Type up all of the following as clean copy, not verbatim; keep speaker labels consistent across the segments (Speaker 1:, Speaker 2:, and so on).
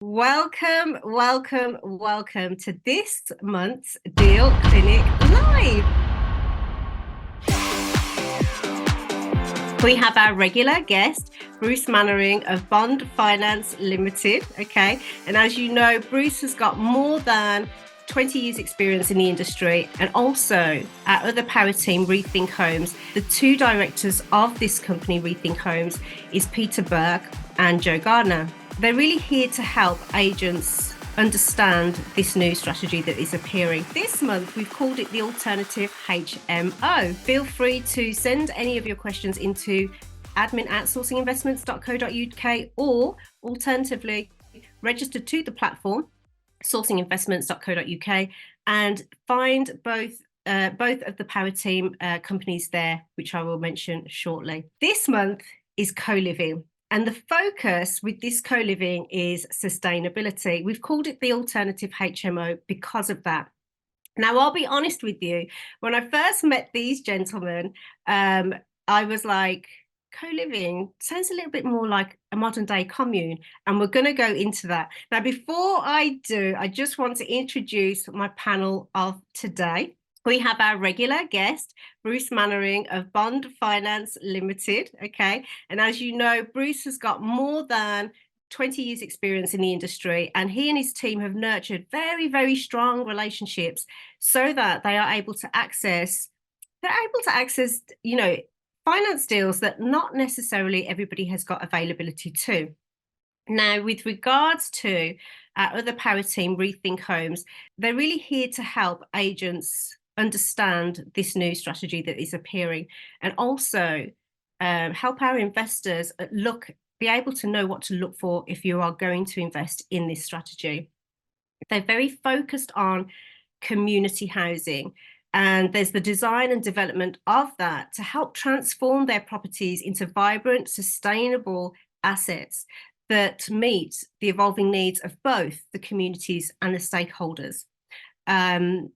Speaker 1: Welcome, welcome, welcome to this month's Deal Clinic Live. We have our regular guest, Bruce Mainwaring of Bond Finance Limited. Okay. And as you know, Bruce has got more than 20 years experience in the industry, and also our other power team, ReThink Homes. The two directors of this company, ReThink Homes, is Peter Burke and Joe Garner. They're really here to help agents understand this new strategy that is appearing. This month, we've called it the Alternative HMO. Feel free to send any of your questions into admin@sourcinginvestments.co.uk, or alternatively, register to the platform, sourcinginvestments.co.uk, and find both of the power team companies there, which I will mention shortly. This month is co-living. And the focus with this co-living is sustainability. We've called it the Alternative HMO because of that. Now, I'll be honest with you, when I first met these gentlemen, I was like, co-living sounds a little bit more like a modern day commune, and we're going to go into that. Now, before I do, I just want to introduce my panel of today. We have our regular guest, Bruce Mainwaring of Bond Finance Limited. Okay. And as you know, Bruce has got more than 20 years experience in the industry, and he and his team have nurtured very, very strong relationships so that they are able to access, finance deals that not necessarily everybody has got availability to. Now, with regards to our other power team, ReThink Homes, they're really here to help agents understand this new strategy that is appearing, and also help our investors be able to know what to look for if you are going to invest in this strategy. They're very focused on community housing, and there's the design and development of that to help transform their properties into vibrant, sustainable assets that meet the evolving needs of both the communities and the stakeholders.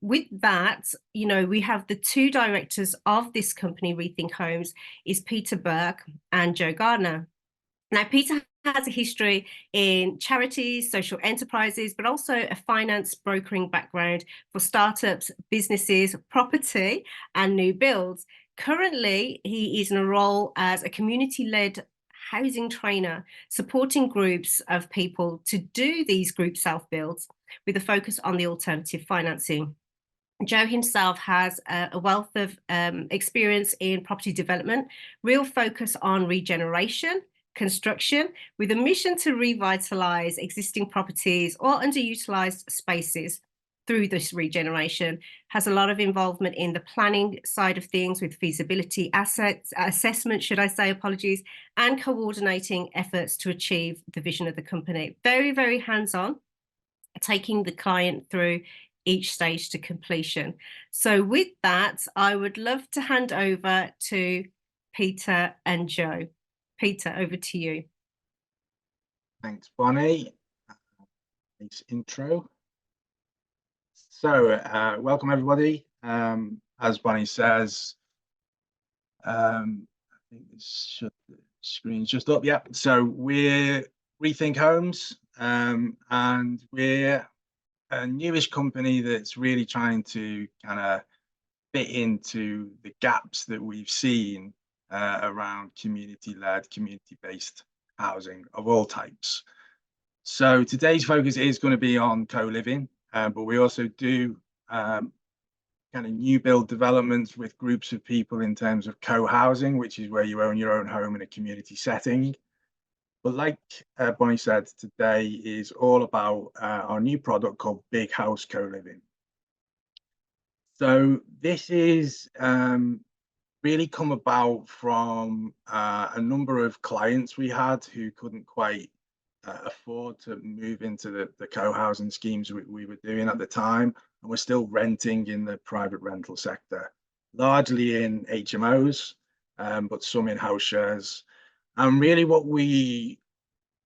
Speaker 1: With that, we have the two directors of this company, ReThink Homes, is Peter Burke and Joe Garner. Now, Peter has a history in charities, social enterprises, but also a finance brokering background for startups, businesses, property, and new builds. Currently, he is in a role as a community-led housing trainer, supporting groups of people to do these group self-builds with a focus on the alternative financing. Joe himself has a wealth of experience in property development, real focus on regeneration, construction, with a mission to revitalise existing properties or underutilised spaces through this regeneration. Has a lot of involvement in the planning side of things with feasibility assessment, and coordinating efforts to achieve the vision of the company. Very, very hands-on, taking the client through each stage to completion. So with that, I would love to hand over to Peter and Joe. Peter, over to you.
Speaker 2: Thanks, Bonnie. Nice intro. So, welcome everybody. As Bonnie says, I think the screen's just up. Yeah. So we're ReThink Homes, and we're a newish company that's really trying to kind of fit into the gaps that we've seen around community-led, community-based housing of all types. So today's focus is going to be on co-living, but we also do kind of new build developments with groups of people in terms of co-housing, which is where you own your own home in a community setting. But like Bonnie said, today is all about our new product called Big House Co-living. So this is really come about from a number of clients we had who couldn't quite afford to move into the co-housing schemes we were doing at the time, and we're still renting in the private rental sector, largely in HMOs, but some in house shares. And really what we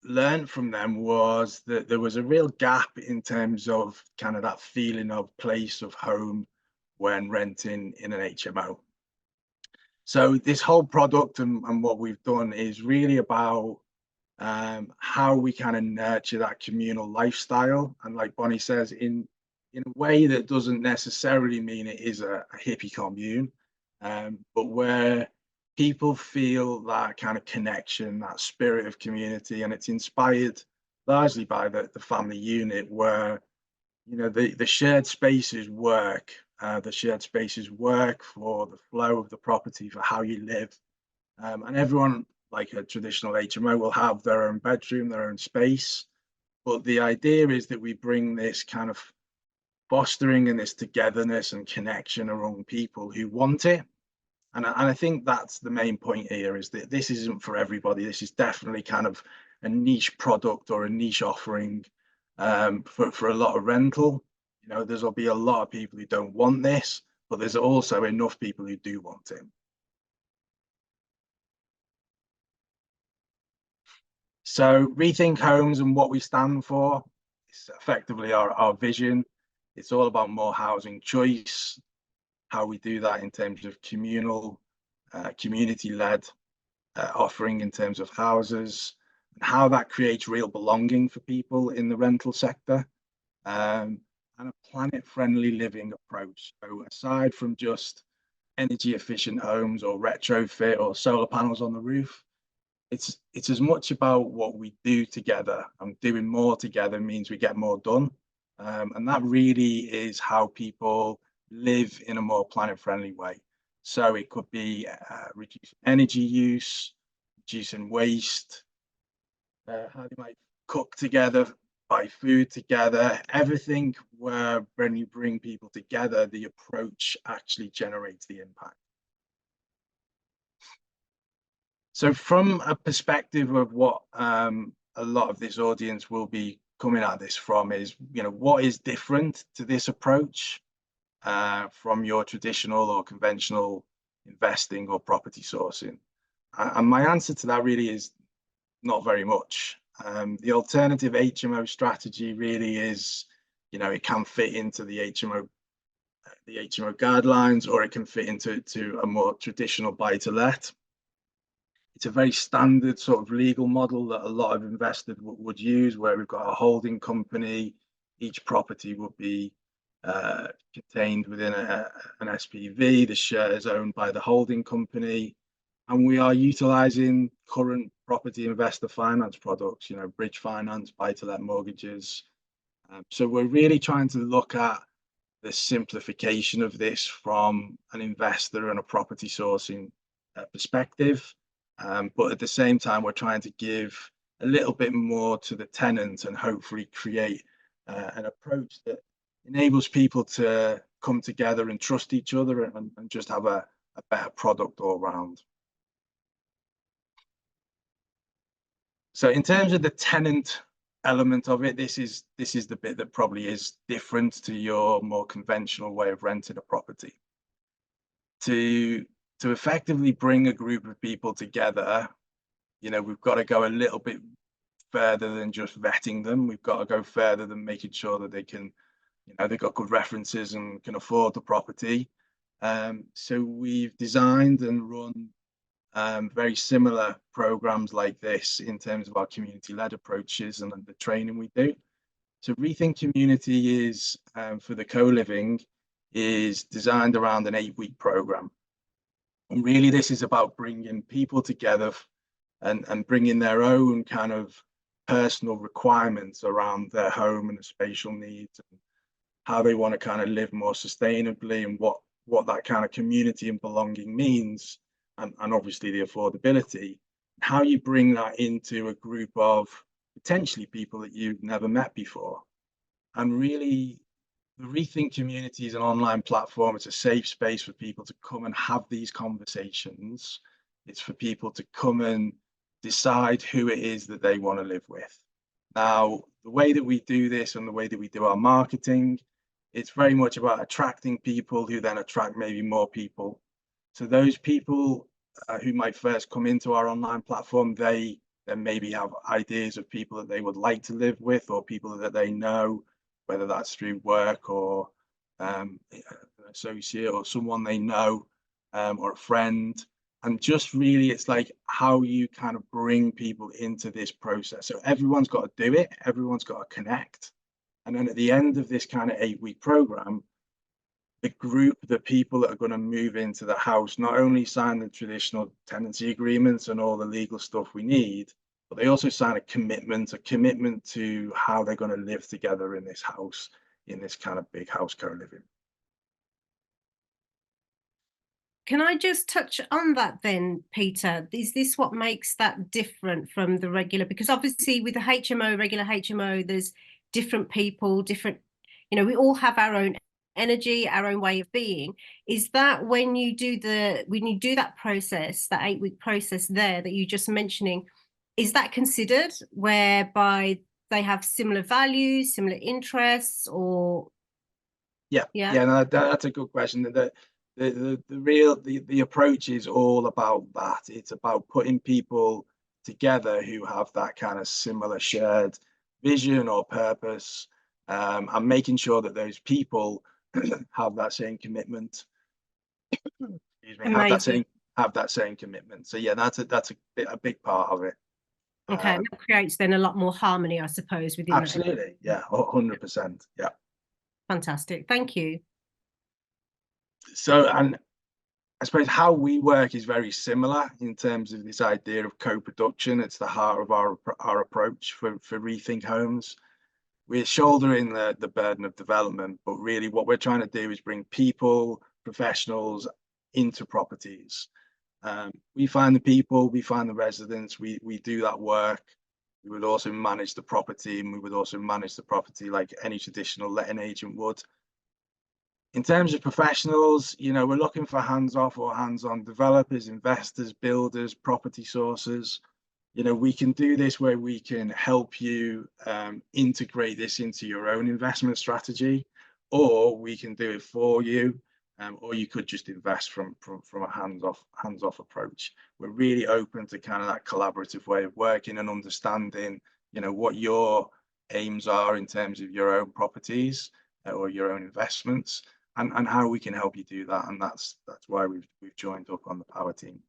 Speaker 2: learned from them was that there was a real gap in terms of kind of that feeling of place of home when renting in an HMO. So this whole product and what we've done is really about how we kind of nurture that communal lifestyle. And like Bonnie says, in a way that doesn't necessarily mean it is a hippie commune, but where people feel that kind of connection, that spirit of community, and it's inspired largely by the family unit, where the shared spaces work. The shared spaces work for the flow of the property, for how you live, and everyone, like a traditional HMO, will have their own bedroom, their own space. But the idea is that we bring this kind of fostering and this togetherness and connection among people who want it. And I think that's the main point here, is that this isn't for everybody. This is definitely kind of a niche product or a niche offering, for a lot of rental. There'll be a lot of people who don't want this, but there's also enough people who do want it. So ReThink Homes and what we stand for is effectively our vision. It's all about more housing choice, how we do that in terms of communal, community-led offering in terms of houses, and how that creates real belonging for people in the rental sector, and a planet-friendly living approach. So aside from just energy efficient homes or retrofit or solar panels on the roof, it's as much about what we do together, and doing more together means we get more done. And that really is how people live in a more planet friendly way. So it could be reducing energy use, reducing waste, how they might cook together, buy food together, everything where when you bring people together, the approach actually generates the impact. So from a perspective of what a lot of this audience will be coming at this from is, what is different to this approach from your traditional or conventional investing or property sourcing? And my answer to that really is not very much. The alternative HMO strategy really is, it can fit into the HMO guidelines, or it can fit into a more traditional buy-to-let. It's a very standard sort of legal model that a lot of investors would use, where we've got a holding company. Each property would be contained within an SPV. The share is owned by the holding company, and we are utilizing current property investor finance products, bridge finance, buy-to-let mortgages. So we're really trying to look at the simplification of this from an investor and a property sourcing perspective. But at the same time, we're trying to give a little bit more to the tenant and hopefully create an approach that enables people to come together and trust each other, and just have a better product all around. So in terms of the tenant element of it, this is the bit that probably is different to your more conventional way of renting a property. To effectively bring a group of people together, we've got to go a little bit further than just vetting them. We've got to go further than making sure that they can, they've got good references and can afford the property. So we've designed and run very similar programs like this in terms of our community-led approaches and the training we do. So ReThink Community is, for the co-living, is designed around an 8-week program. And really, this is about bringing people together and bringing their own kind of personal requirements around their home and the spatial needs, and how they want to kind of live more sustainably, and what that kind of community and belonging means, and obviously the affordability, how you bring that into a group of potentially people that you've never met before. And really, the ReThink Community is an online platform. It's a safe space for people to come and have these conversations. It's for people to come and decide who it is that they want to live with. Now, the way that we do this and the way that we do our marketing, it's very much about attracting people who then attract maybe more people. So those people who might first come into our online platform, they then maybe have ideas of people that they would like to live with, or people that they know, whether that's through work or an associate or someone they know, or a friend. And just really, it's like how you kind of bring people into this process. So everyone's got to do it, everyone's got to connect. And then at the end of this kind of 8-week program, the group, the people that are going to move into the house, not only sign the traditional tenancy agreements and all the legal stuff we need, but they also sign a commitment to how they're going to live together in this house, in this kind of big house co-living.
Speaker 1: Can I just touch on that then, Peter? Is this what makes that different from the regular? Because obviously with the HMO, regular HMO, there's different people, different, we all have our own energy, our own way of being. Is that when you do that process, that 8-week process there that you just mentioning, is that considered whereby they have similar values, similar interests, or?
Speaker 2: Yeah, no, that's a good question. The approach is all about that. It's about putting people together who have that kind of similar shared vision or purpose, and making sure that those people have that same commitment. Excuse me,
Speaker 1: Amazing.
Speaker 2: have that same commitment. So yeah, that's a big part of it.
Speaker 1: Okay, and that creates then a lot more harmony, I suppose, within that.
Speaker 2: Absolutely, yeah, 100%, yeah.
Speaker 1: Fantastic, thank you.
Speaker 2: So, and I suppose how we work is very similar in terms of this idea of co-production. It's the heart of our approach for ReThink Homes. We're shouldering the burden of development, but really what we're trying to do is bring people, professionals into properties. We find the people, we find the residents, we do that work. We would also manage the property, and we would also manage the property like any traditional letting agent would. In terms of professionals, we're looking for hands-off or hands-on developers, investors, builders, property sources. We can do this where we can help you integrate this into your own investment strategy, or we can do it for you, or you could just invest from a hands-off approach. We're really open to kind of that collaborative way of working and understanding, what your aims are in terms of your own properties or your own investments, and how we can help you do that. And that's why we've joined up on the PowerTeam.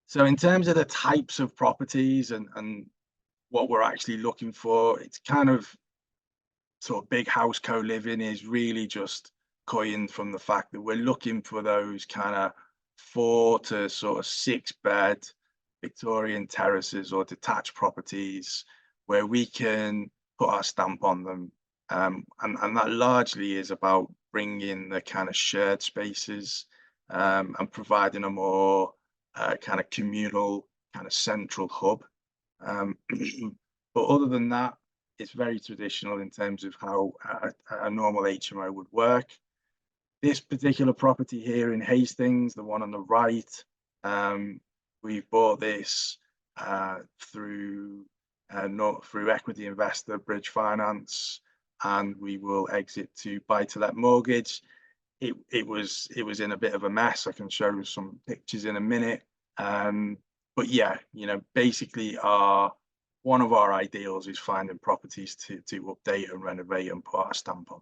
Speaker 2: So in terms of the types of properties and what we're actually looking for, it's kind of sort of big house co-living is really just coined from the fact that we're looking for those kind of 4 to sort of 6 bed Victorian terraces or detached properties where we can put our stamp on them. And that largely is about bringing the kind of shared spaces and providing a more kind of communal, kind of central hub. But other than that, it's very traditional in terms of how a normal HMO would work. This particular property here in Hastings, the one on the right, we've bought this through equity investor bridge finance, and we will exit to buy-to-let mortgage. It was in a bit of a mess. I can show you some pictures in a minute. But yeah, basically one of our ideals is finding properties to update and renovate and put our stamp on.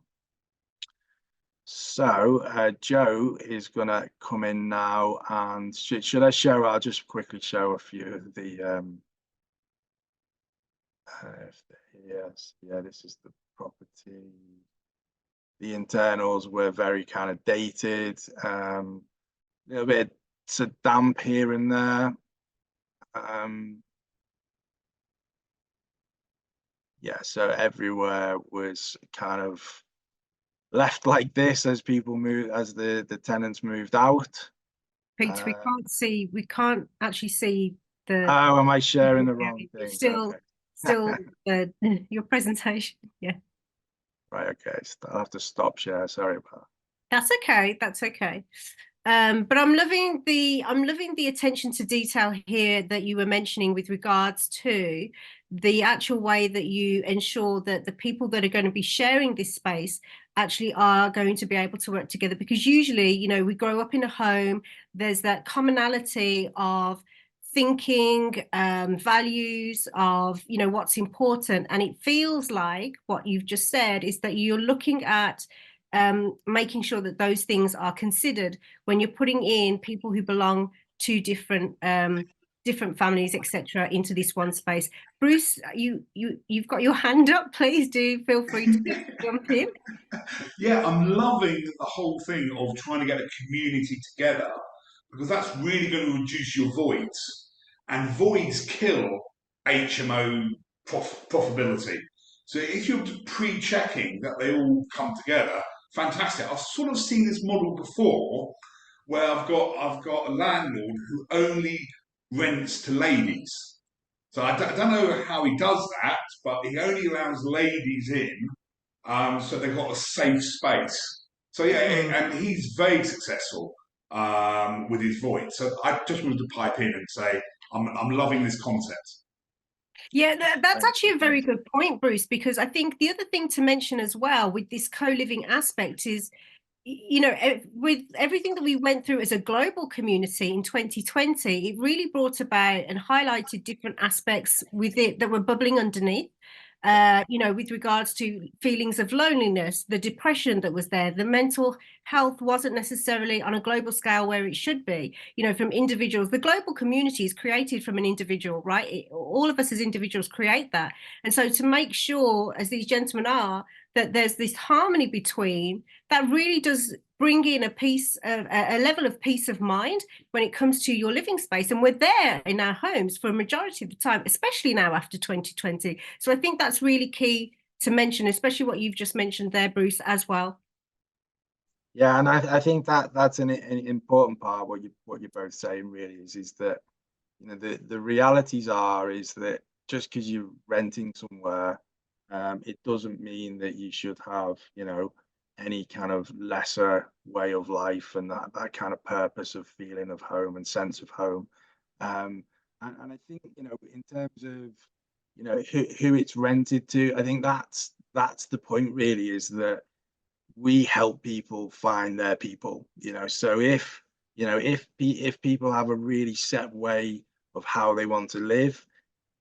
Speaker 2: So Joe is going to come in now, and should I show? I'll just quickly show a few of the. Yes, yeah, this is the property. The internals were very kind of dated, a little bit damp here and there. Yeah, so everywhere was kind of left like this as people moved, as the tenants moved out.
Speaker 1: Peter, we can't actually see the.
Speaker 2: Oh, am I sharing the wrong thing?
Speaker 1: Still,
Speaker 2: okay.
Speaker 1: Your presentation. Yeah.
Speaker 2: Right. Okay. I'll have to stop share. Sorry about that.
Speaker 1: That's okay. That's okay. But I'm loving the attention to detail here that you were mentioning with regards to the actual way that you ensure that the people that are going to be sharing this space actually are going to be able to work together, because usually, we grow up in a home, there's that commonality of thinking, values of, what's important. And it feels like what you've just said is that you're looking at making sure that those things are considered when you're putting in people who belong to different families, etc., into this one space. Bruce, you've got your hand up. Please do feel free to jump in.
Speaker 3: Yeah, I'm loving the whole thing of trying to get a community together because that's really going to reduce your voids. And voids kill HMO profitability. So if you're pre-checking that they all come together, fantastic. I've sort of seen this model before where I've got a landlord who only rents to ladies. So I don't know how he does that, but he only allows ladies in, so they've got a safe space. So yeah, and he's very successful with his voice. So I just wanted to pipe in and say I'm loving this concept.
Speaker 1: Yeah, that's actually a very good point, Bruce, because I think the other thing to mention as well with this co-living aspect is, you know, with everything that we went through as a global community in 2020, it really brought about and highlighted different aspects with it that were bubbling underneath. You know, with regards to feelings of loneliness, the depression that was there, the mental health wasn't necessarily on a global scale where it should be, you know, from individuals. The global community is created from an individual, right? All of us as individuals create that. And so to make sure, as these gentlemen are, that there's this harmony between, that really does bring in a level of peace of mind when it comes to your living space. And we're there in our homes for a majority of the time, especially now after 2020. So I think that's really key to mention, especially what you've just mentioned there, Bruce, as well.
Speaker 2: Yeah, and I think that's an important part of what you're both saying really is that, you know, the realities is that just because you're renting somewhere, it doesn't mean that you should have, you know, any kind of lesser way of life and that kind of purpose of feeling of home and sense of home. And I think, you know, in terms of, you know, who it's rented to, I think that's the point really, is that we help people find their people, you know. So if, you know, if people have a really set way of how they want to live,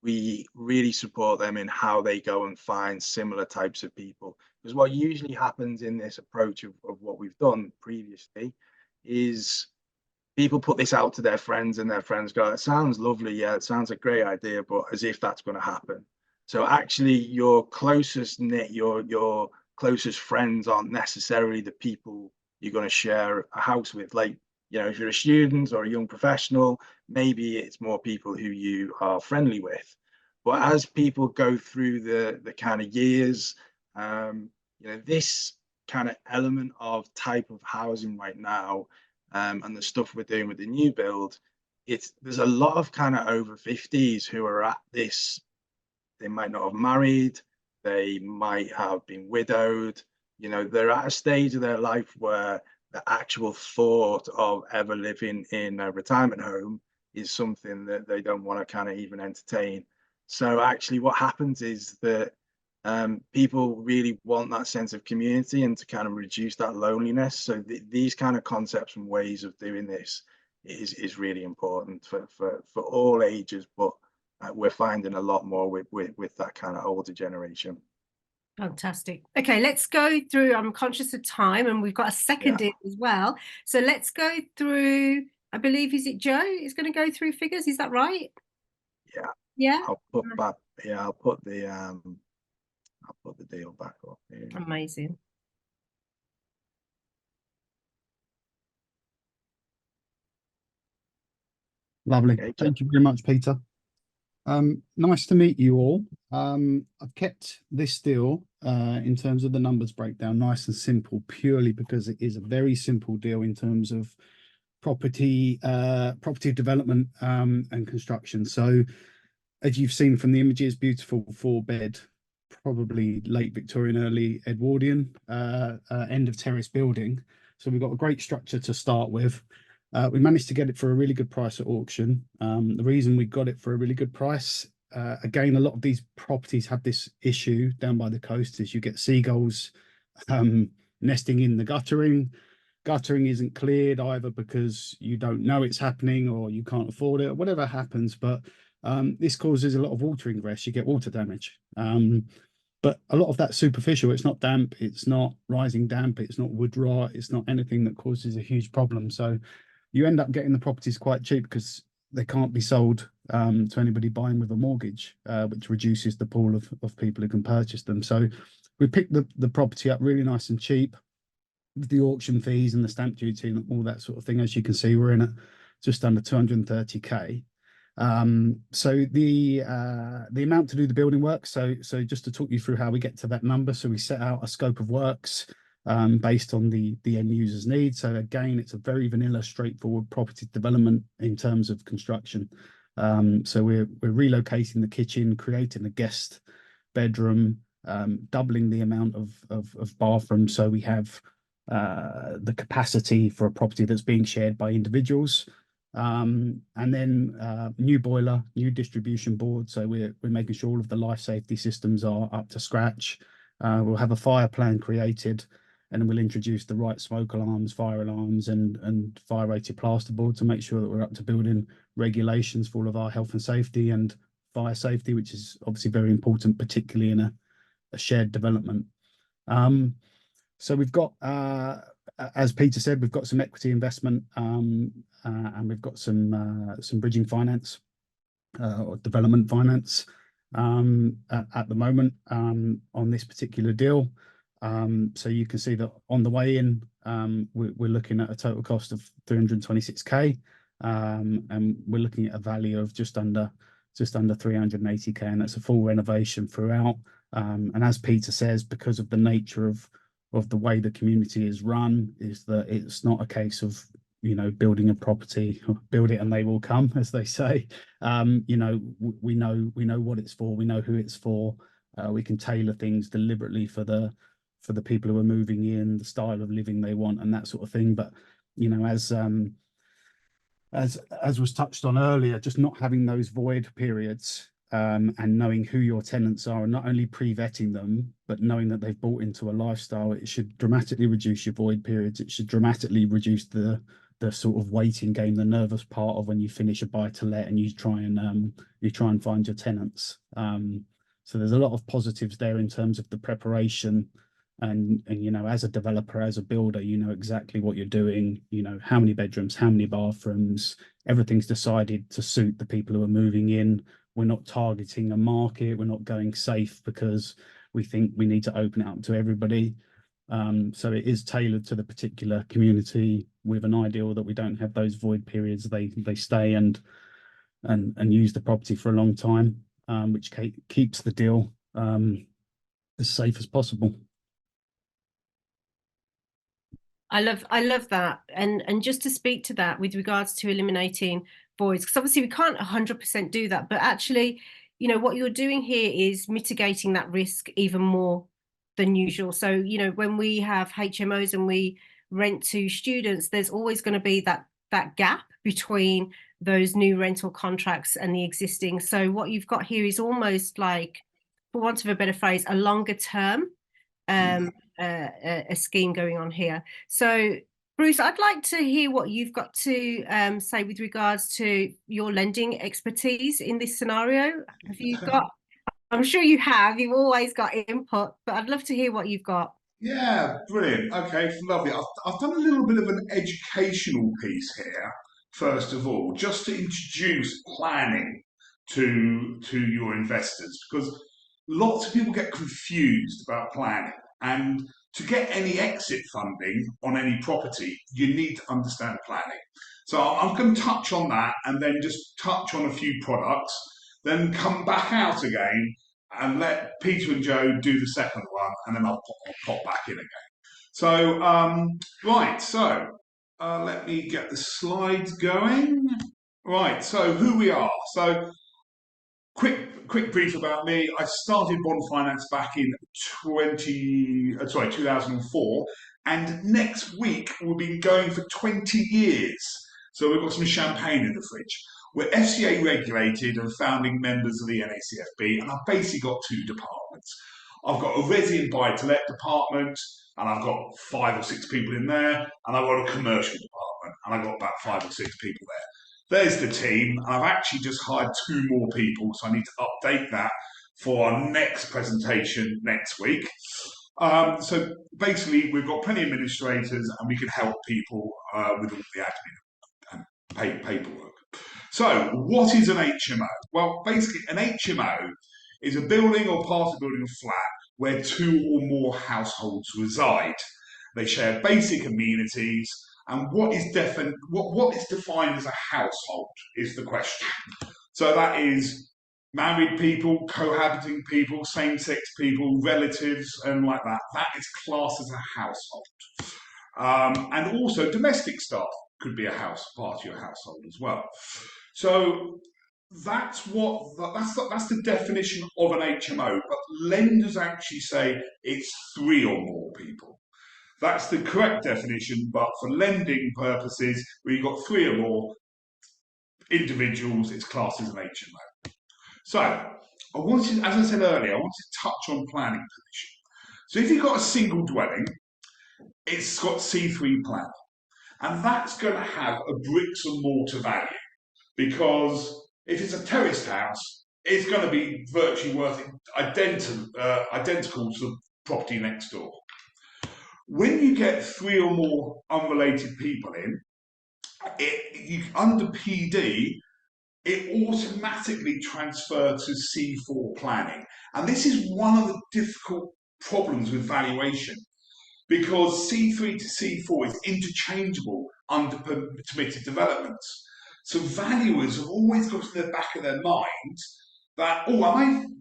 Speaker 2: we really support them in how they go and find similar types of people. Because what usually happens in this approach of what we've done previously is people put this out to their friends and their friends go, it sounds lovely, yeah, it sounds a great idea, but as if that's going to happen. So actually your closest knit, your closest friends aren't necessarily the people you're going to share a house with. Like, you know, if you're a student or a young professional, maybe it's more people who you are friendly with. But as people go through the kind of years, you know, this kind of element of type of housing right now, and the stuff we're doing with the new build, there's a lot of kind of over 50s who are at this. They might not have married, they might have been widowed, you know, they're at a stage of their life where the actual thought of ever living in a retirement home is something that they don't want to kind of even entertain. So actually what happens is that people really want that sense of community and to kind of reduce that loneliness. So these kind of concepts and ways of doing this is really important for all ages, but we're finding a lot more with that kind of older generation.
Speaker 1: Fantastic. Okay, let's go through. I'm conscious of time and we've got a second in as well. So let's go through, I believe, is it Joe is going to go through figures? Is that right?
Speaker 2: Yeah.
Speaker 1: Yeah.
Speaker 2: I'll put back, yeah, I'll put the deal back up here.
Speaker 1: Amazing.
Speaker 4: Lovely.
Speaker 2: Okay,
Speaker 4: Thank you very much, Peter. Nice to meet you all. I've kept this deal in terms of the numbers breakdown nice and simple, purely because it is a very simple deal in terms of property development and construction. So as you've seen from the images, beautiful 4-bed, probably late Victorian, early Edwardian end of terrace building. So we've got a great structure to start with. We managed to get it for a really good price at auction. The reason we got it for a really good price, again, a lot of these properties have this issue down by the coast, is you get seagulls nesting in the guttering. Guttering isn't cleared either because you don't know it's happening or you can't afford it or whatever happens. But this causes a lot of water ingress. You get water damage. but a lot of that's superficial. It's not damp, it's not rising damp, it's not wood rot, it's not anything that causes a huge problem. So you end up getting the properties quite cheap because they can't be sold to anybody buying with a mortgage, which reduces the pool of people who can purchase them. So we picked the property up really nice and cheap with the auction fees and the stamp duty and all that sort of thing. As you can see, we're in at just under 230k. So the amount to do the building work. So just to talk you through how we get to that number. So we set out a scope of works based on the end user's needs. So again, it's a very vanilla, straightforward property development in terms of construction. So we're relocating the kitchen, creating a guest bedroom, doubling the amount of bathrooms. So we have the capacity for a property that's being shared by individuals. And then new boiler, new distribution board. So we're making sure all of the life safety systems are up to scratch. We'll have a fire plan created, and then we'll introduce the right smoke alarms, fire alarms, and fire rated plasterboard to make sure that we're up to building regulations for all of our health and safety and fire safety, which is obviously very important, particularly in a shared development. So we've got, as Peter said, we've got some equity investment, and we've got some bridging finance or development finance at the moment on this particular deal. So you can see that on the way in, we're looking at a total cost of 326k, and we're looking at a value of just under 380k, and that's a full renovation throughout. And as Peter says, because of the nature of the way the community is run, is that it's not a case of, you know, building a property, build it and they will come, as they say. You know, we know what it's for, we know who it's for. We can tailor things deliberately for the people who are moving in, the style of living they want, and that sort of thing. But you know, as was touched on earlier, just not having those void periods, and knowing who your tenants are, and not only pre-vetting them, but knowing that they've bought into a lifestyle, it should dramatically reduce your void periods. It should dramatically reduce the sort of waiting game, the nervous part of when you finish a buy to let and you try and find your tenants. So there's a lot of positives there in terms of the preparation, and you know, as a developer, as a builder, you know exactly what you're doing. You know how many bedrooms, how many bathrooms, everything's decided to suit the people who are moving in. We're not targeting a market. We're not going safe because we think we need to open it up to everybody. So it is tailored to the particular community with an ideal that we don't have those void periods. They stay and use the property for a long time, which keeps the deal as safe as possible.
Speaker 1: I love that. And just to speak to that with regards to eliminating voids, because obviously we can't 100% do that, but actually, you know, what you're doing here is mitigating that risk even more than usual. So, you know, when we have HMOs and we rent to students, there's always going to be that gap between those new rental contracts and the existing. So what you've got here is almost like, for want of a better phrase, a longer term a scheme going on here. So Bruce, I'd like to hear what you've got to say with regards to your lending expertise in this scenario. Have you got, I'm sure you have, you've always got input, but I'd love to hear what you've got.
Speaker 3: Yeah, brilliant. Okay, lovely. I've done a little bit of an educational piece here, first of all, just to introduce planning to your investors, because lots of people get confused about planning. And to get any exit funding on any property, you need to understand planning. So I'm going to touch on that and then just touch on a few products, then come back out again and let Peter and Joe do the second one, and then I'll pop back in again. So, right, so let me get the slides going. Right, so who we are. So, quick brief about me. I started bond finance back in 2004, and next week we'll be going for 20 years. So we've got some champagne in the fridge. We're FCA regulated and founding members of the NACFB, and I've basically got two departments. I've got a resi and buy-to-let department, and I've got 5 or 6 people in there, and I've got a commercial department, and I've got about 5 or 6 people there. There's the team. I've actually just hired 2 more people, so I need to update that for our next presentation next week. So basically, we've got plenty of administrators and we can help people with all the admin and paperwork. So what is an HMO? Well, basically an HMO is a building or part of a building or flat where two or more households reside. They share basic amenities, and what is defined as a household is the question. So that is married people, cohabiting people, same-sex people, relatives, and like that. That is classed as a household. And also domestic staff could be a part of your household as well. So that's the definition of an HMO, but lenders actually say it's 3 or more people. That's the correct definition, but for lending purposes, where you've got 3 or more individuals, it's classed as an HMO. So, as I said earlier, I wanted to touch on planning permission. So if you've got a single dwelling, it's got C3 planning, and that's going to have a bricks and mortar value, because if it's a terraced house, it's going to be virtually worth identical to the property next door. When you get 3 or more unrelated people in, under PD, it automatically transfers to C4 planning. And this is one of the difficult problems with valuation, because C3 to C4 is interchangeable under permitted developments. So valuers have always got in the back of their mind that,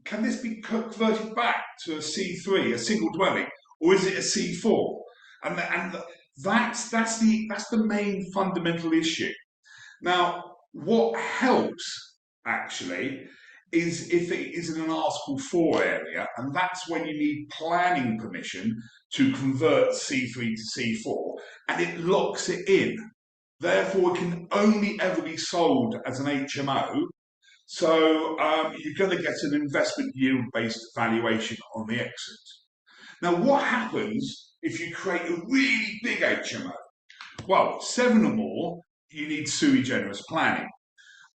Speaker 3: can this be converted back to a C3, a single dwelling, or is it a C4? And that's the main fundamental issue. Now, what helps actually is if it is in an Article 4 area, and that's when you need planning permission to convert C3 to C4, and it locks it in. Therefore, it can only ever be sold as an HMO. So you're going to get an investment yield-based valuation on the exit. Now, what happens if you create a really big HMO? Well, 7 or more, you need sui generis planning.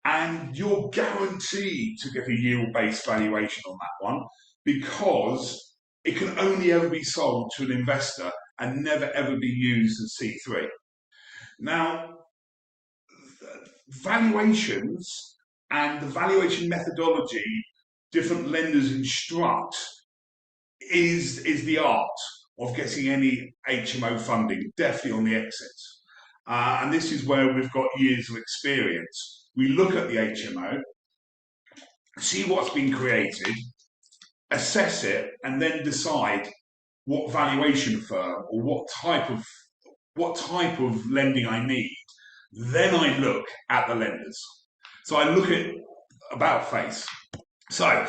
Speaker 3: And you're guaranteed to get a yield-based valuation on that one, because it can only ever be sold to an investor and never ever be used as C3. Now, valuations and the valuation methodology different lenders instruct is the art of getting any HMO funding, definitely on the exit. And this is where we've got years of experience. We look at the HMO, see what's been created, assess it, and then decide what valuation firm or what type of lending I need. Then I look at the lenders. So I look at about face. So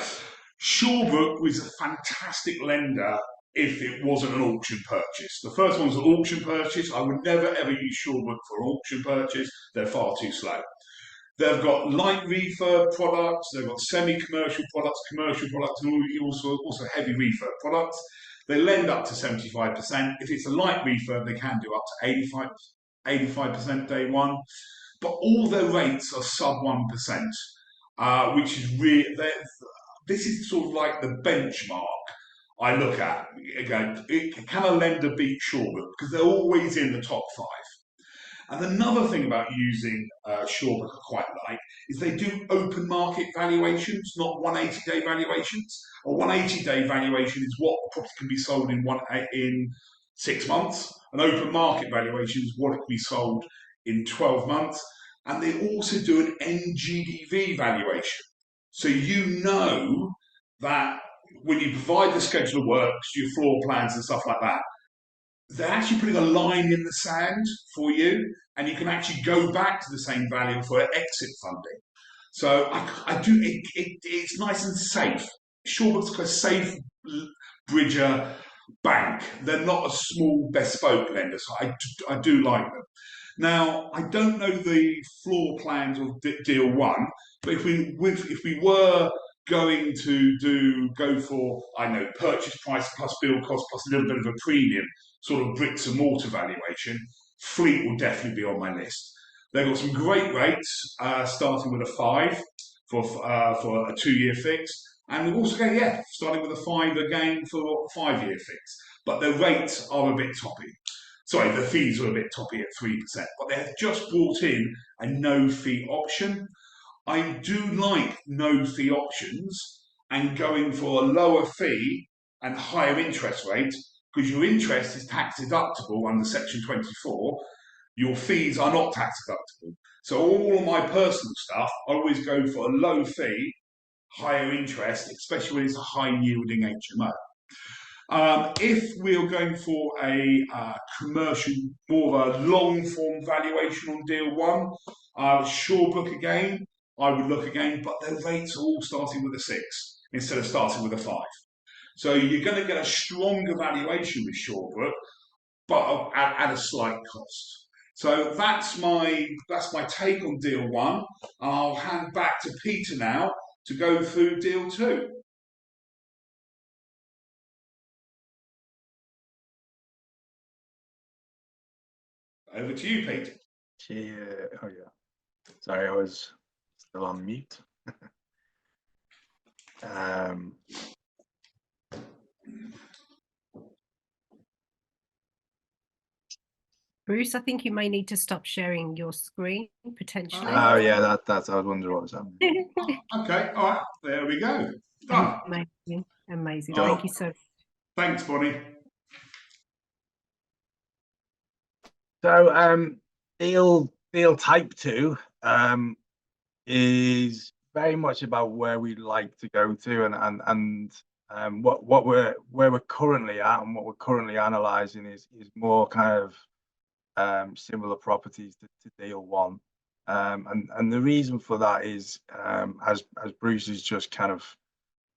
Speaker 3: Shawbrook was a fantastic lender if it wasn't an auction purchase. The first one was an auction purchase. I would never ever use Shawbrook for an auction purchase. They're far too slow. They've got light refurb products, they've got semi-commercial products, commercial products, and also heavy refurb products. They lend up to 75%. If it's a light refurb, they can do up to 85% day one. But all their rates are sub 1%, which is really, this is sort of like the benchmark I look at. Again, can a lender beat Shawbrook? Because they're always in the top 5. And another thing about using Shawbrook I quite like is they do open market valuations, not 180-day valuations. A 180-day valuation is what the property can be sold in 6 months. An open market valuation is what it can be sold in 12 months. And they also do an NGDV valuation. So you know that when you provide the schedule of works, your floor plans and stuff like that, they're actually putting a line in the sand for you, and you can actually go back to the same value for exit funding. So it's nice and safe. Shawbrook's a safe bridger bank. They're not a small bespoke lender, so I do like them. Now, I don't know the floor plans of deal 1, but if we were going to go for, I know, purchase price plus build cost plus a little bit of a premium, sort of bricks and mortar valuation, Fleet will definitely be on my list. They've got some great rates, starting with a 5 for a 2-year fix, And we're also going, yeah, starting with a 5 again for a 5-year fix. But the rates are a bit toppy. Sorry, the fees are a bit toppy at 3%. But they have just brought in a no fee option. I do like no fee options and going for a lower fee and higher interest rate, because your interest is tax deductible under Section 24. Your fees are not tax deductible. So all of my personal stuff, I always go for a low fee, higher interest, especially when it's a high yielding HMO. If we're going for a commercial, more of a long form valuation on deal one, Shawbrook again, I would look again, but the rates are all starting with a 6 instead of starting with a 5. So you're going to get a stronger valuation with Shawbrook, but at a slight cost. So that's my take on deal one. I'll hand back to Peter now to go through deal two. Over to you, Pete.
Speaker 2: Yeah. Oh yeah. Sorry, I was still on mute.
Speaker 1: Bruce, I think you may need to stop sharing your screen potentially.
Speaker 2: Oh yeah, that's. I was wondering what was happening.
Speaker 3: Okay, all right, there we go. Done.
Speaker 1: Amazing, amazing.
Speaker 2: Cool.
Speaker 1: Thank you so much.
Speaker 3: Thanks, Bonnie.
Speaker 2: So deal type 2 is very much about where we'd like to go to and what we're currently at, and what we're currently analysing is more kind of similar properties to deal one. And the reason for that is, as Bruce has just kind of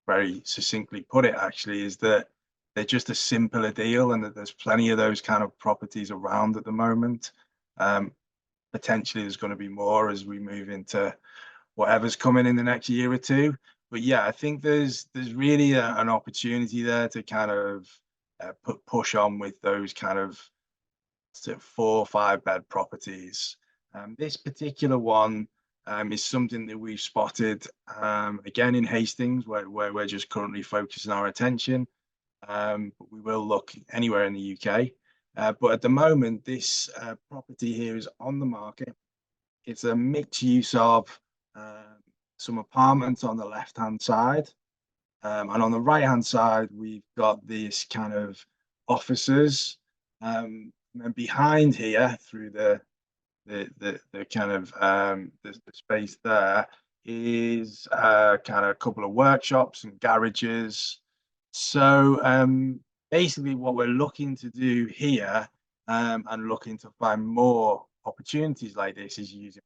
Speaker 2: very succinctly put it, actually, is that they're just a simpler deal, and that there's plenty of those kind of properties around at the moment. Potentially there's going to be more as we move into whatever's coming in the next year or two. But yeah, I think there's really an opportunity there to kind of push on with those kind of 4 or 5 bed properties. This particular one is something that we've spotted again in Hastings, where we're just currently focusing our attention. But we will look anywhere in the UK. But at the moment, this property here is on the market. It's a mixed use of some apartments on the left-hand side. And on the right-hand side, we've got this kind of offices. And behind here, through the kind of the space there, is kind of a couple of workshops and garages. So basically what we're looking to do here, and looking to find more opportunities like this, is using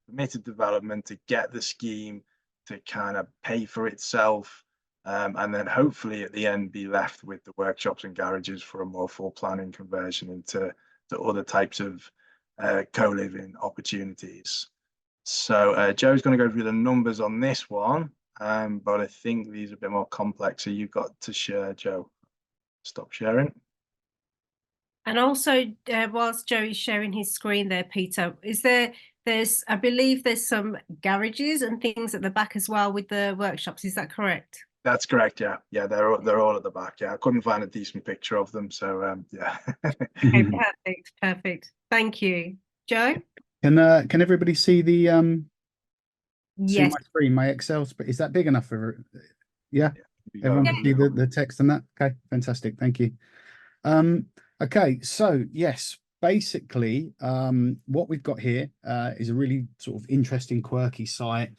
Speaker 2: permitted development to get the scheme to kind of pay for itself, and then hopefully at the end be left with the workshops and garages for a more full planning conversion into other types of co-living opportunities. So Joe's going to go through the numbers on this one, but I think these are a bit more complex, so you've got to share, Joe. Stop sharing.
Speaker 1: And also, whilst Joe is sharing his screen there, Peter, I believe there's some garages and things at the back as well with the workshops. Is that correct?
Speaker 2: That's correct. Yeah, they're all at the back. Yeah, I couldn't find a decent picture of them, so yeah.
Speaker 1: Okay, perfect. Thank you, Joe.
Speaker 4: Can everybody see the see
Speaker 1: Yes.
Speaker 4: my screen, my Excel? Is that big enough for? Yeah,
Speaker 2: Yeah.
Speaker 4: everyone can see the text and that. Okay, fantastic. Thank you. Okay, so yes, basically, what we've got here is a really sort of interesting, quirky site.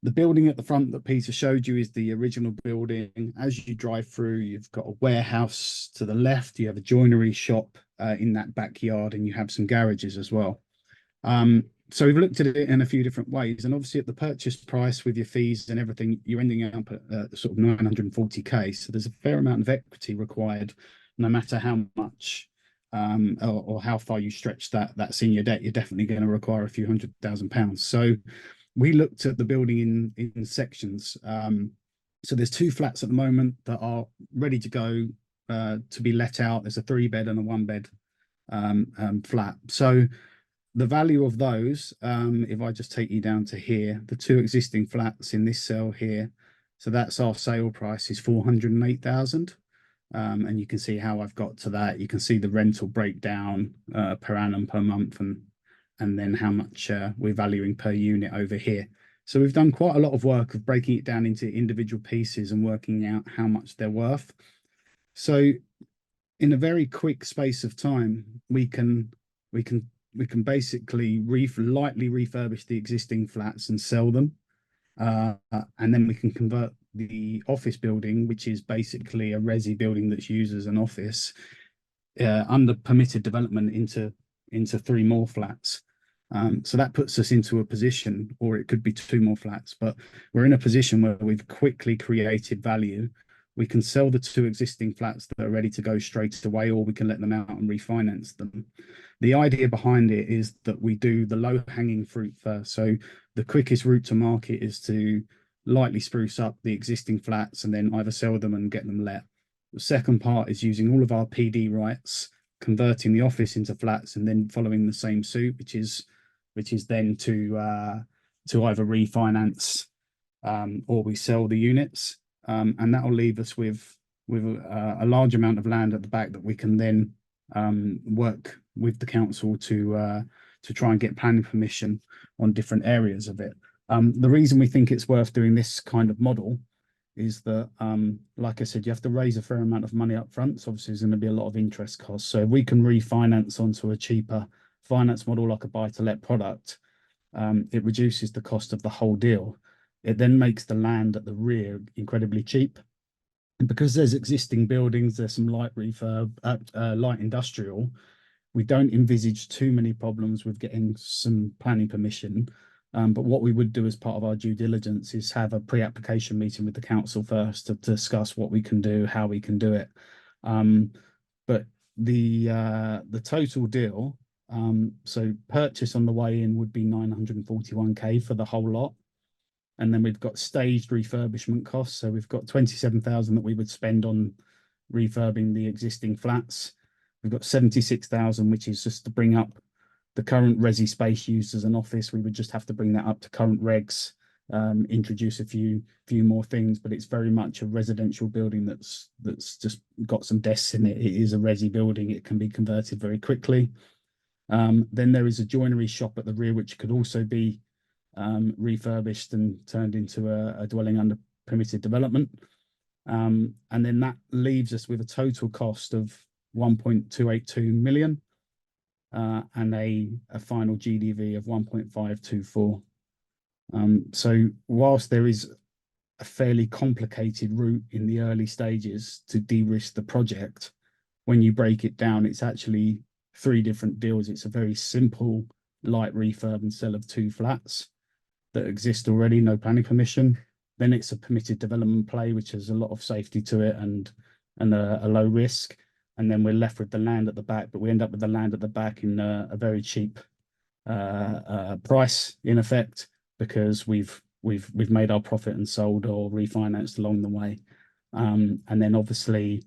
Speaker 4: The building at the front that Peter showed you is the original building. As you drive through, you've got a warehouse to the left, you have a joinery shop in that backyard, and you have some garages as well. So we've looked at it in a few different ways, and obviously at the purchase price with your fees and everything, you're ending up at sort of 940k. So there's a fair amount of equity required, no matter how much or how far you stretch that senior debt. You're definitely going to require a few £100,000. So we looked at the building in sections. So there's 2 flats at the moment that are ready to go to be let out. There's a 3-bed and a 1-bed flat. So the value of those, if I just take you down to here, the 2 existing flats in this cell here So that's our sale price is 408,000. And you can see how I've got to that. You can see the rental breakdown per annum per month, and then how much we're valuing per unit over here. So we've done quite a lot of work of breaking it down into individual pieces and working out how much they're worth. So in a very quick space of time, we can basically lightly refurbish the existing flats and sell them. And then we can convert the office building, which is basically a resi building that's used as an office, under permitted development into 3 more flats. So that puts us into a position, or it could be 2 more flats, but we're in a position where we've quickly created value. We can sell the 2 existing flats that are ready to go straight away, or we can let them out and refinance them. The idea behind it is that we do the low-hanging fruit first. So the quickest route to market is to lightly spruce up the existing flats and then either sell them and get them let. The second part is using all of our PD rights, converting the office into flats, and then following the same suit, which is then to either refinance or we sell the units, and that will leave us with a large amount of land at the back that we can then work with the council to try and get planning permission on different areas of it. The reason we think it's worth doing this kind of model is that, like I said, you have to raise a fair amount of money up front. So obviously there's going to be a lot of interest costs. So if we can refinance onto a cheaper finance model like a buy-to-let product, it reduces the cost of the whole deal. It then makes the land at the rear incredibly cheap. And because there's existing buildings, there's some light refurb, light industrial, we don't envisage too many problems with getting some planning permission. But what we would do as part of our due diligence is have a pre-application meeting with the council first to discuss what we can do, how we can do it. But the total deal, so purchase on the way in would be 941k for the whole lot. And then we've got staged refurbishment costs. So we've got 27,000 that we would spend on refurbing the existing flats. We've got 76,000, which is just to bring up the current resi space used as an office. We would just have to bring that up to current regs, introduce a few more things, but it's very much a residential building that's just got some desks in it. It is a resi building. It can be converted very quickly. Then there is a joinery shop at the rear, which could also be refurbished and turned into a dwelling under permitted development. And then that leaves us with a total cost of 1.282 million. And a final GDV of 1.524. So whilst there is a fairly complicated route in the early stages to de-risk the project, when you break it down, it's actually 3 different deals. It's a very simple light refurb and sell of 2 flats that exist already, no planning permission. Then it's a permitted development play, which has a lot of safety to it and a low risk. And then we're left with the land at the back, but we end up with the land at the back in a very cheap price, in effect, because we've made our profit and sold or refinanced along the way. And then obviously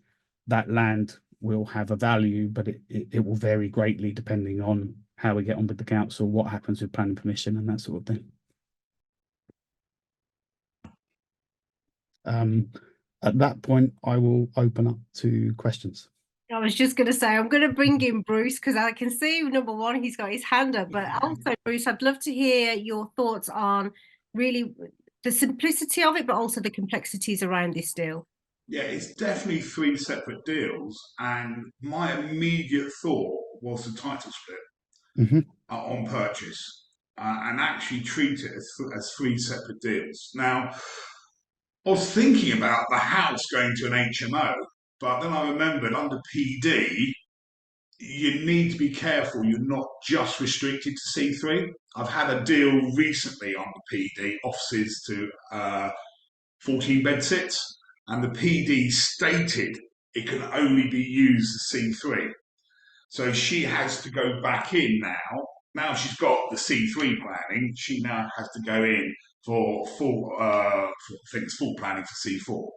Speaker 4: that land will have a value, but it will vary greatly depending on how we get on with the council, what happens with planning permission and that sort of thing. At that point, I will open up to questions.
Speaker 1: I was just going to say, I'm going to bring in Bruce because I can see, number one, he's got his hand up, but also, Bruce, I'd love to hear your thoughts on really the simplicity of it, but also the complexities around this deal.
Speaker 3: Yeah, it's definitely 3 separate deals, and my immediate thought was the title split on purchase, and actually treat it as 3 separate deals. Now, I was thinking about the house going to an HMO, but then I remembered under PD, you need to be careful you're not just restricted to C3. I've had a deal recently on the PD, offices to 14 bed sits, and the PD stated it can only be used as C3. So she has to go back in now. Now she's got the C3 planning, she now has to go in for full planning for C4.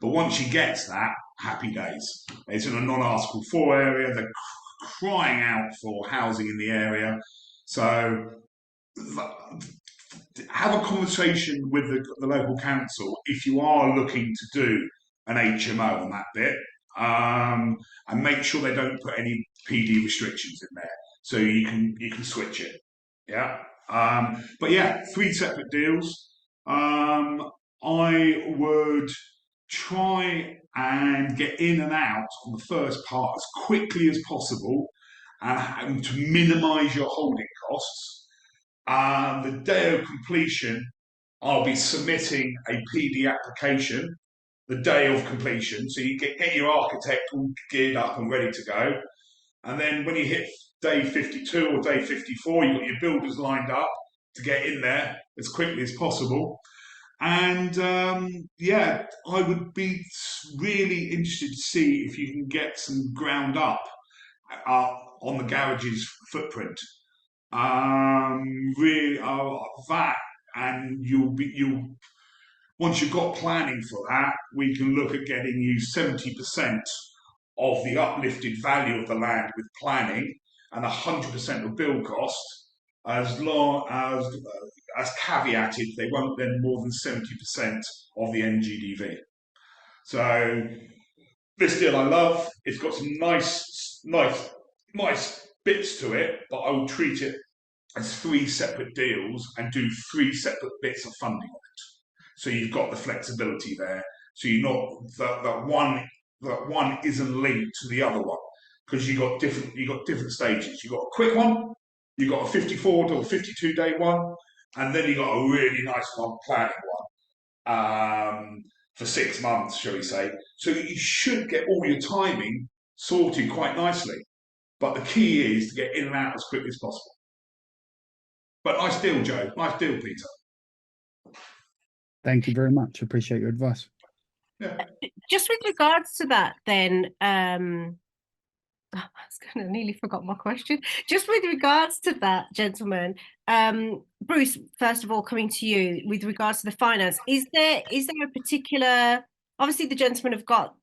Speaker 3: But once she gets that, happy days. It's in a non-Article 4 area. They're crying out for housing in the area. So have a conversation with the local council if you are looking to do an HMO on that bit, and make sure they don't put any PD restrictions in there, so you can switch it. Yeah. But yeah, 3 separate deals. I would try and get in and out on the first part as quickly as possible, and to minimise your holding costs. The day of completion, I'll be submitting a PD application the day of completion, so you get your architect all geared up and ready to go. And then when you hit day 52 or day 54, you've got your builders lined up to get in there as quickly as possible. And yeah, I would be really interested to see if you can get some ground up on the garage's footprint. Really, that, and you'll once you've got planning for that, we can look at getting you 70% of the uplifted value of the land with planning, and 100% of build cost, as long as caveated, they won't lend more than 70% of the NGDV. So this deal I love. It's got some nice bits to it, but I will treat it as 3 separate deals and do 3 separate bits of funding on it. So you've got the flexibility there. So you're not that one isn't linked to the other one, because you got different stages. You got a quick one, you got a 54 to 52 day one, and then you got a really nice one, planning one, for 6 months, shall we say. So you should get all your timing sorted quite nicely. But the key is to get in and out as quickly as possible. But nice deal, Joe. Nice deal, Peter.
Speaker 4: Thank you very much. Appreciate your advice.
Speaker 3: Yeah.
Speaker 1: Just with regards to that, then, I was going to nearly forgot my question. Just with regards to that, gentlemen, Bruce, first of all, coming to you with regards to the finance, is there a particular? Obviously, the gentlemen have got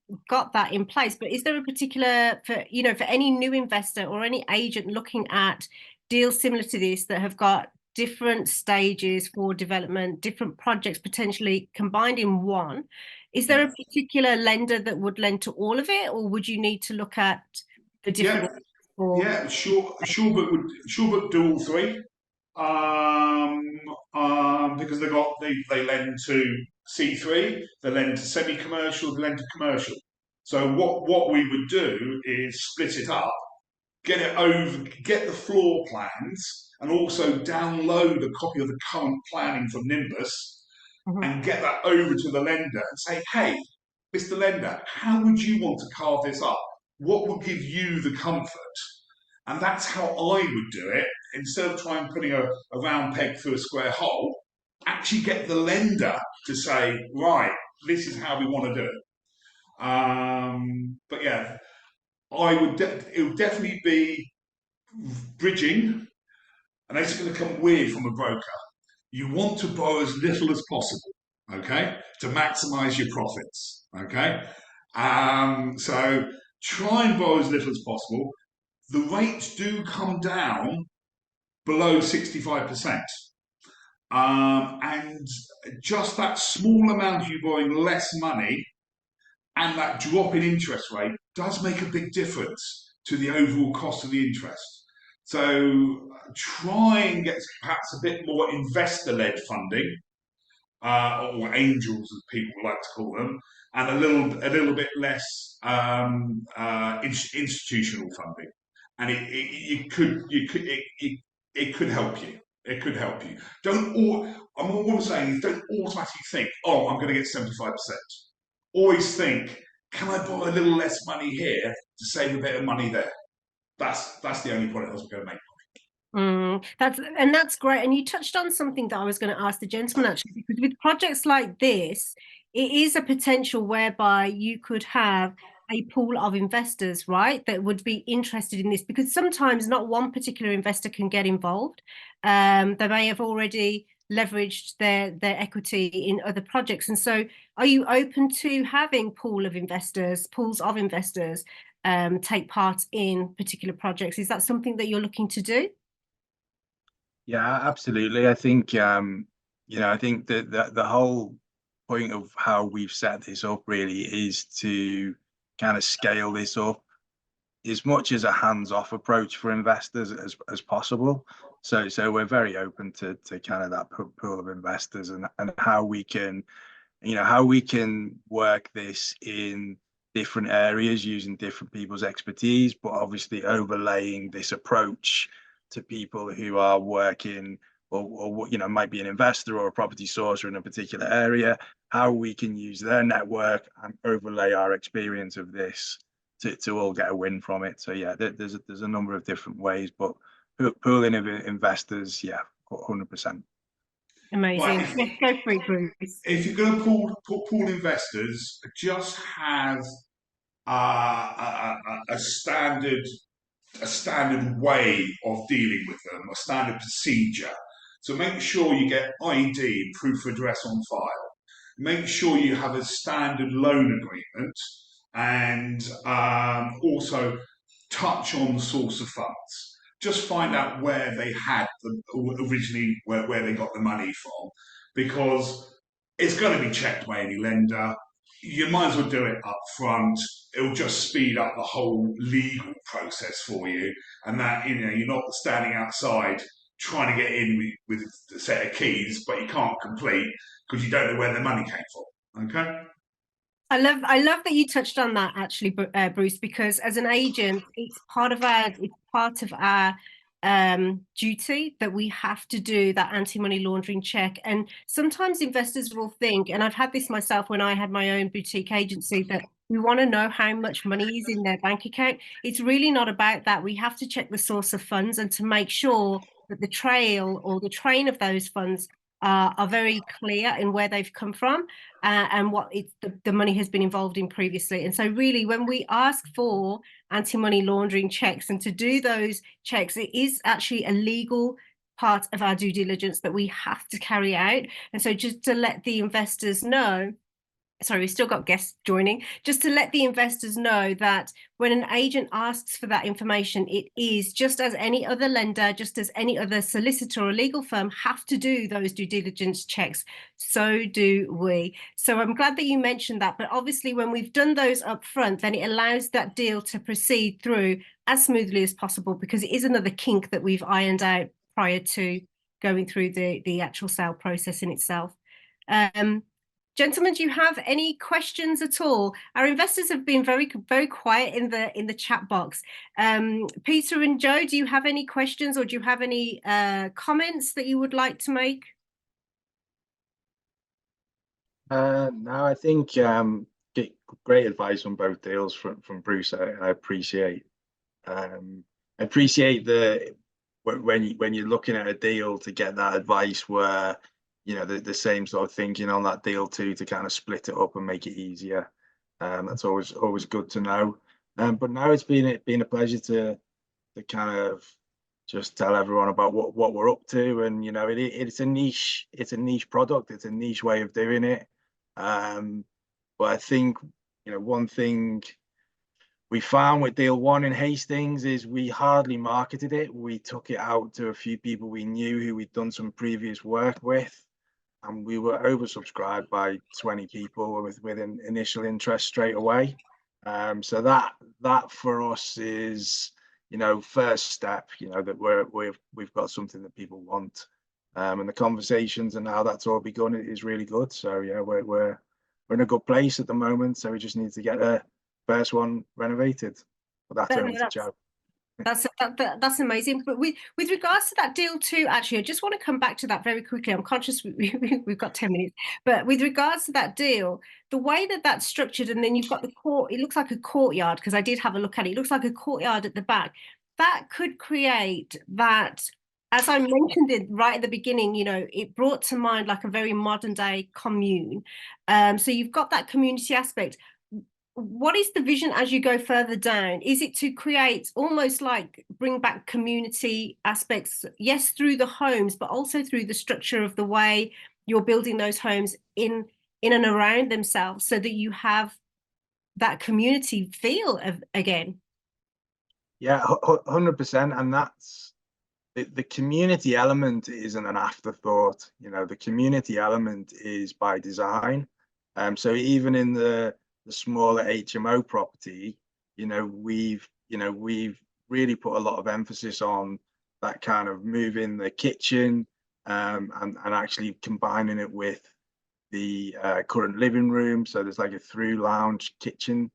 Speaker 1: that in place, but is there a particular for any new investor or any agent looking at deals similar to this that have got different stages for development, different projects potentially combined in one? Is there a particular lender that would lend to all of it, or would you need to look at the different?
Speaker 3: Yeah, Shawbrook would do all 3, because they lend to C3, they lend to semi-commercial, they lend to commercial. So what we would do is split it up, get the floor plans, and also download a copy of the current planning from Nimbus, and get that over to the lender and say, hey, Mr. Lender, how would you want to carve this up? What would give you the comfort? And that's how I would do it. Instead of trying putting a round peg through a square hole, actually get the lender to say, right, this is how we want to do it. But yeah, it would definitely be bridging, and this is going to come weird from a broker. You want to borrow as little as possible, okay, to maximize your profits, okay? So try and borrow as little as possible. The rates do come down below 65%. And just that small amount of you borrowing less money and that drop in interest rate does make a big difference to the overall cost of the interest. So try and get perhaps a bit more investor-led funding, or angels as people like to call them, and a little bit less institutional funding. And it could help you. It could help you. What I'm saying is, don't automatically think, oh, I'm going to get 75%. Always think, can I borrow a little less money here to save a bit of money there? That's the only point I was going to make.
Speaker 1: That's great. And you touched on something that I was going to ask the gentleman, actually, because with projects like this, it is a potential whereby you could have a pool of investors, right, that would be interested in this, because sometimes not one particular investor can get involved. They may have already leveraged their equity in other projects. And so are you open to having pools of investors take part in particular projects? Is that something that you're looking to do?
Speaker 2: Yeah, absolutely. I think I think that the whole point of how we've set this up really is to kind of scale this up as much as a hands-off approach for investors as possible. So we're very open to kind of that pool of investors and how we can, how we can work this in different areas using different people's expertise, but obviously overlaying this approach to people who are working or might be an investor or a property sourcer in a particular area, how we can use their network and overlay our experience of this to all get a win from it. So yeah, there's a number of different ways, but pooling of investors, yeah, 100%.
Speaker 1: Amazing.
Speaker 3: Right,
Speaker 1: Let's go for it, Bruce.
Speaker 3: if you're going to pool investors, just have a standard way of dealing with them, a standard procedure. So make sure you get ID, proof of address on file. Make sure you have a standard loan agreement, and also touch on the source of funds. Just find out where they had originally, where they got the money from, because it's going to be checked by any lender. You might as well do it up front. It'll just speed up the whole legal process for you, and that you're not standing outside trying to get in with a set of keys, but you can't complete because you don't know where the money came from. Okay.
Speaker 1: I love that you touched on that actually, Bruce, because as an agent, it's part of our duty that we have to do that anti-money laundering check. And sometimes investors will think, and I've had this myself when I had my own boutique agency, that we want to know how much money is in their bank account. It's really not about that. We have to check the source of funds and to make sure that the trail or the train of those funds are very clear in where they've come from and what the money has been involved in previously. And so really, when we ask for anti-money laundering checks and to do those checks, it is actually a legal part of our due diligence that we have to carry out. And so just to let the investors know, sorry, we've still got guests joining, just to let the investors know that when an agent asks for that information, it is just as any other lender, just as any other solicitor or legal firm have to do those due diligence checks. So do we. So I'm glad that you mentioned that. But obviously, when we've done those up front, then it allows that deal to proceed through as smoothly as possible, because it is another kink that we've ironed out prior to going through the actual sale process in itself. Gentlemen, do you have any questions at all? Our investors have been very, very quiet in the chat box. Peter and Joe, do you have any questions or do you have any comments that you would like to make?
Speaker 2: No, I think get great advice on both deals from Bruce. I appreciate the when you're looking at a deal to get that advice where the same sort of thinking on that deal too, to kind of split it up and make it easier. That's always good to know. But now it's been a pleasure to kind of just tell everyone about what we're up to, and it's a niche product, it's a niche way of doing it. But I think one thing we found with deal one in Hastings is we hardly marketed it. We took it out to a few people we knew who we'd done some previous work with, and we were oversubscribed by 20 people with an initial interest straight away. So that for us is first step, that we've got something that people want, and the conversations and how that's all begun is really good. So yeah, we're in a good place at the moment. So we just need to get a first one renovated. But that's over to Joe.
Speaker 1: That's amazing. But with regards to that deal too, actually, I just want to come back to that very quickly. I'm conscious we've got 10 minutes, but with regards to that deal, the way that that's structured, and then you've got the court, it looks like a courtyard, because I did have a look at it. It looks like a courtyard at the back. That could create that, as I mentioned it right at the beginning, it brought to mind like a very modern day commune. So you've got that community aspect. What is the vision as you go further down? Is it to create almost like bring back community aspects, yes, through the homes, but also through the structure of the way you're building those homes in and around themselves, so that you have that community feel again?
Speaker 2: Yeah, 100%. And the community element isn't an afterthought. You know, the community element is by design. So even in the smaller HMO property, you know, we've really put a lot of emphasis on that kind of moving the kitchen, and actually combining it with the current living room. So there's like a through lounge kitchen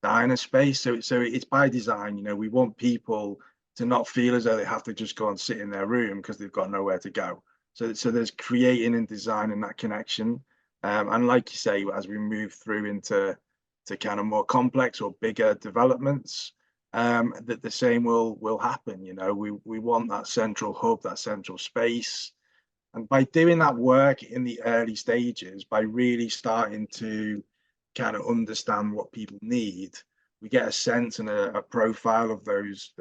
Speaker 2: diner space. So it's by design. You know, we want people to not feel as though they have to just go and sit in their room because they've got nowhere to go. So there's creating and designing that connection. And like you say, as we move through into kind of more complex or bigger developments, that the same will happen. You know, we want that central hub, that central space. And by doing that work in the early stages, by really starting to kind of understand what people need, we get a sense and a profile of those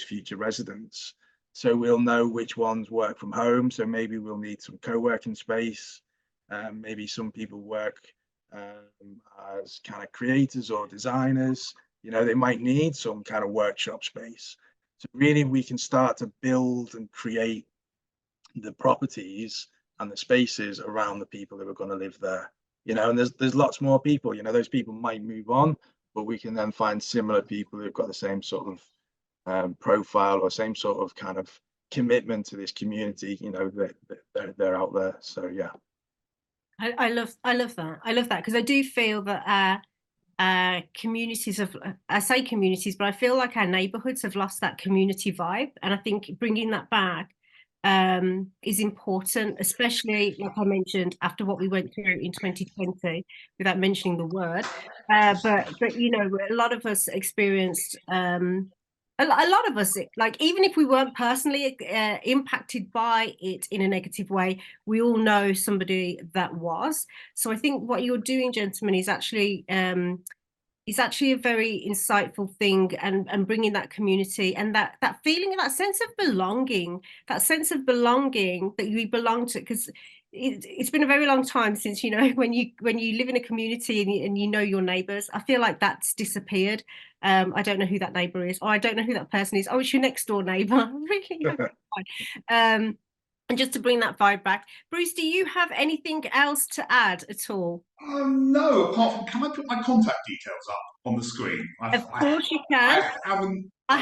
Speaker 2: future residents. So we'll know which ones work from home. So maybe we'll need some co-working space. Maybe some people work as kind of creators or designers. You know, they might need some kind of workshop space. So really, we can start to build and create the properties and the spaces around the people that are going to live there. You know, and there's lots more people. You know, those people might move on, but we can then find similar people who've got the same sort of profile or same sort of kind of commitment to this community. You know, that they're out there. So yeah.
Speaker 1: I love that. I love that, because I do feel that communities of, I say communities, but I feel like our neighborhoods have lost that community vibe, and I think bringing that back is important, especially, like I mentioned, after what we went through in 2020, without mentioning the word. But you know, a lot of us experienced a lot of us, like, even if we weren't personally impacted by it in a negative way, we all know somebody that was. So I think what you're doing, gentlemen, is actually a very insightful thing, and bringing that community and that feeling and that sense of belonging, that you belong to, because it's been a very long time since, you know, when you live in a community and you know your neighbors. I feel like that's disappeared. I don't know who that neighbor is, or I don't know who that person is. Oh, it's your next door neighbor. Really? And just to bring that vibe back, Bruce, do you have anything else to add at all?
Speaker 3: No, apart from, can I put my contact details up on the screen?
Speaker 1: Of course you can. I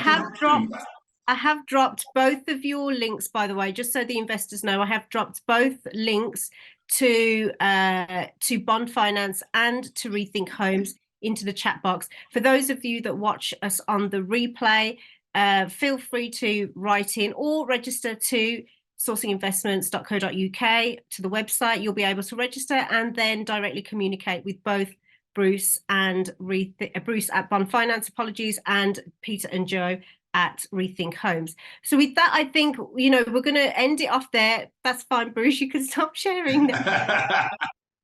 Speaker 1: have dropped both of your links, by the way, just so the investors know. I have dropped both links to Bond Finance and to ReThink Homes into the chat box. For those of you that watch us on the replay, feel free to write in or register to sourcinginvestments.co.uk, to the website. You'll be able to register and then directly communicate with both Bruce and Bruce at Bond Finance, apologies, and Peter and Joe at ReThink Homes. So with that, I think, you know, we're going to end it off there. That's fine, Bruce, you can stop sharing now.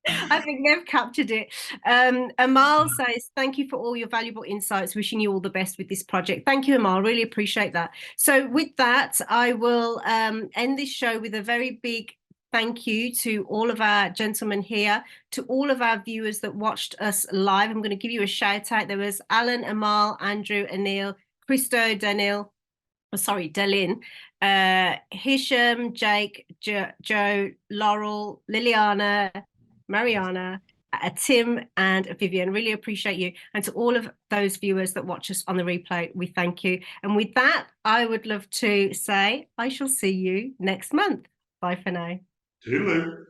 Speaker 1: I think they've captured it. Amal says, thank you for all your valuable insights. Wishing you all the best with this project. Thank you, Amal. Really appreciate that. So with that, I will end this show with a very big thank you to all of our gentlemen here, to all of our viewers that watched us live. I'm going to give you a shout out. There was Alan, Amal, Andrew, Anil, Christo, Delin, Hisham, Jake, Joe, Laurel, Liliana, Mariana, Tim, and Vivian. Really appreciate you. And to all of those viewers that watch us on the replay, we thank you. And with that, I would love to say I shall see you next month. Bye for now.
Speaker 3: Toodaloo.